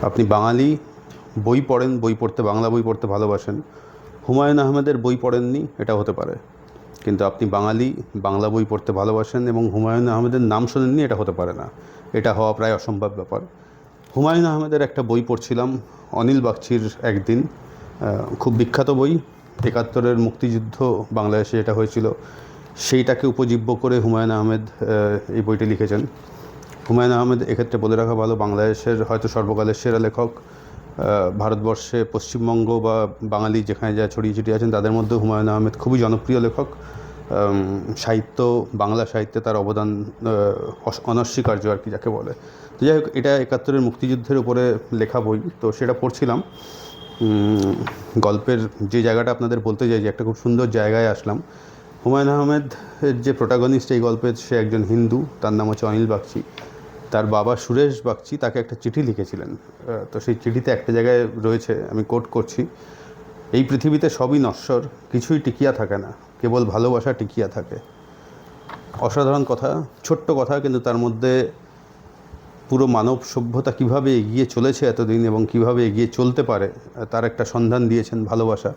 আপনি বাঙালি, বই পড়েন, বই পড়তে বাংলা বই পড়তে ভালোবাসেন, হুমায়ুন আহমেদের বই পড়েননি এটা হতে পারে, কিন্তু আপনি বাঙালি, বাংলা বই পড়তে ভালোবাসেন এবং হুমায়ুন আহমেদের নাম শোনেননি এটা হতে পারে না। এটা হওয়া প্রায় অসম্ভব ব্যাপার। হুমায়ুন আহমেদের একটা বই পড়ছিলাম, অনিল বাগচির একদিন, খুব বিখ্যাত বই, ৭১-এর মুক্তিযুদ্ধ বাংলাদেশে যেটা হয়েছিল সেইটাকে উপজীব্য করে হুমায়ুন আহমেদ এই বইটি লিখেছেন। হুমায়ুন আহমেদ এক্ষেত্রে বলে রাখা ভালো, বাংলাদেশের হয়তো সর্বকালের সেরা লেখক। ভারতবর্ষে পশ্চিমবঙ্গ বা বাঙালি যেখানে যা ছড়িয়ে ছিটিয়ে আছেন তাদের মধ্যে হুমায়ুন আহমেদ খুবই জনপ্রিয় লেখক। সাহিত্য, বাংলা সাহিত্যে তার অবদান অনস্বীকার্য আর কি যাকে বলে। তো যাই হোক, এটা ৭১-এর মুক্তিযুদ্ধের উপরে লেখা বই, তো সেটা পড়ছিলাম। গল্পের যে জায়গাটা আপনাদের বলতে চাই, যে একটা খুব সুন্দর জায়গায় আসলাম। হুমায়ুন আহমেদ যে প্রোটাগনিস্ট এই গল্পের, সে একজন হিন্দু, তার নাম হচ্ছে অনিল বাগচি। তার বাবা সুরেশ বাগচি তাকে একটা চিঠি লিখেছিলেন। তো সেই চিঠিতে একটা জায়গায় রয়েছে, আমি কোট করছি: এই পৃথিবীতে সবই নশ্বর, কিছুই টিকিয়া থাকে না, কেবল ভালোবাসা টিকিয়া থাকে। অসাধারণ কথা, ছোট্ট কথা, কিন্তু তার মধ্যে পুরো মানব সভ্যতা কীভাবে এগিয়ে চলেছে এতদিন এবং কীভাবে এগিয়ে চলতে পারে তার একটা সন্ধান দিয়েছেন। ভালোবাসা,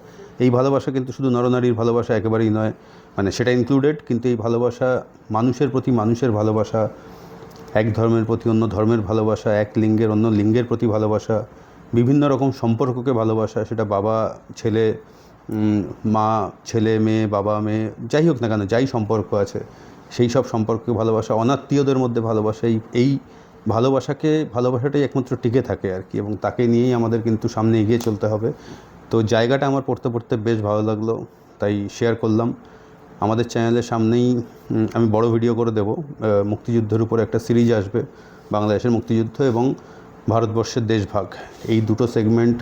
এই ভালোবাসা কিন্তু শুধু নরনারীর ভালোবাসা একেবারেই নয়, মানে সেটা ইনক্লুডেড, কিন্তু এই ভালোবাসা মানুষের প্রতি মানুষের ভালোবাসা, এক ধর্মের প্রতি অন্য ধর্মের ভালোবাসা, এক লিঙ্গের অন্য লিঙ্গের প্রতি ভালোবাসা, বিভিন্ন রকম সম্পর্ককে ভালোবাসা, সেটা বাবা ছেলে, মা ছেলে, মেয়ে, বাবা মেয়ে, যাই হোক না কেন, যাই সম্পর্ক আছে সেই সব সম্পর্ককে ভালোবাসা, অনাত্মীয়দের মধ্যে ভালোবাসা, এই ভালোবাসাটাই একমাত্র টিকে থাকে আর কি, এবং তাকে নিয়েই আমাদের কিন্তু সামনে এগিয়ে চলতে হবে। তো জায়গাটা আমার পড়তে পড়তে বেশ ভালো লাগলো, তাই শেয়ার করলাম। আমাদের চ্যানেলের সামনেই আমি বড় ভিডিও করে দেব, মুক্তিযুদ্ধের উপরে একটা সিরিজ আসবে, বাংলাদেশের মুক্তিযুদ্ধ এবং ভারতবর্ষের দেশভাগ, এই দুটো সেগমেন্ট।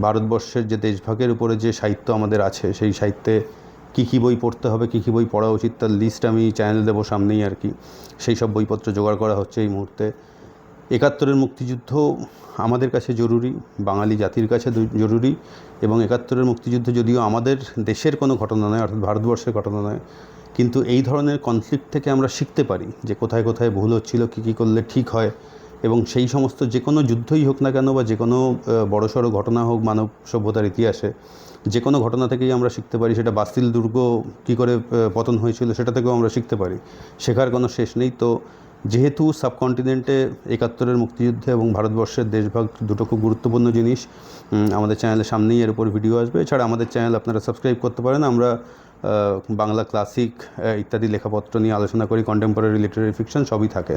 ভারতবর্ষের যে দেশভাগের উপরে যে সাহিত্য আমাদের আছে, সেই সাহিত্যে কী কী বই পড়তে হবে, কী কী বই পড়া উচিত, তার লিস্ট আমি চ্যানেলে দেবো সামনেই আর কি। সেই সব বইপত্র জোগাড় করা হচ্ছে এই মুহূর্তে। ৭১-এর মুক্তিযুদ্ধ আমাদের কাছে জরুরি, বাঙালি জাতির কাছে জরুরি, এবং ৭১-এর মুক্তিযুদ্ধ যদিও আমাদের দেশের কোনো ঘটনা নয়, অর্থাৎ ভারতবর্ষের ঘটনা নয়, কিন্তু এই ধরনের কনফ্লিক্ট থেকে আমরা শিখতে পারি যে কোথায় কোথায় ভুল হচ্ছিল, কী কী করলে ঠিক হয়, এবং সেই সমস্ত যে কোনো যুদ্ধই হোক না কেন বা যে কোনো বড়সড় ঘটনা হোক মানব সভ্যতার ইতিহাসে, যে কোনো ঘটনা থেকেই আমরা শিখতে পারি। সেটা বাস্তিল দুর্গ কী করে পতন হয়েছিল সেটা থেকেও আমরা শিখতে পারি, শেখার কোনো শেষ নেই। তো যেহেতু সাবকন্টিনেন্টে ৭১-এর মুক্তিযুদ্ধে এবং ভারতবর্ষের দেশভাগ দুটো খুব গুরুত্বপূর্ণ জিনিস, আমাদের চ্যানেলের সামনেই এর উপর ভিডিও আসবে। এছাড়া আমাদের চ্যানেল আপনারা সাবস্ক্রাইব করতে পারেন। আমরা বাংলা ক্লাসিক ইত্যাদি লেখাপত্র নিয়ে আলোচনা করি, কন্টেম্পোরারি লিটারারি ফিকশন সবই থাকে।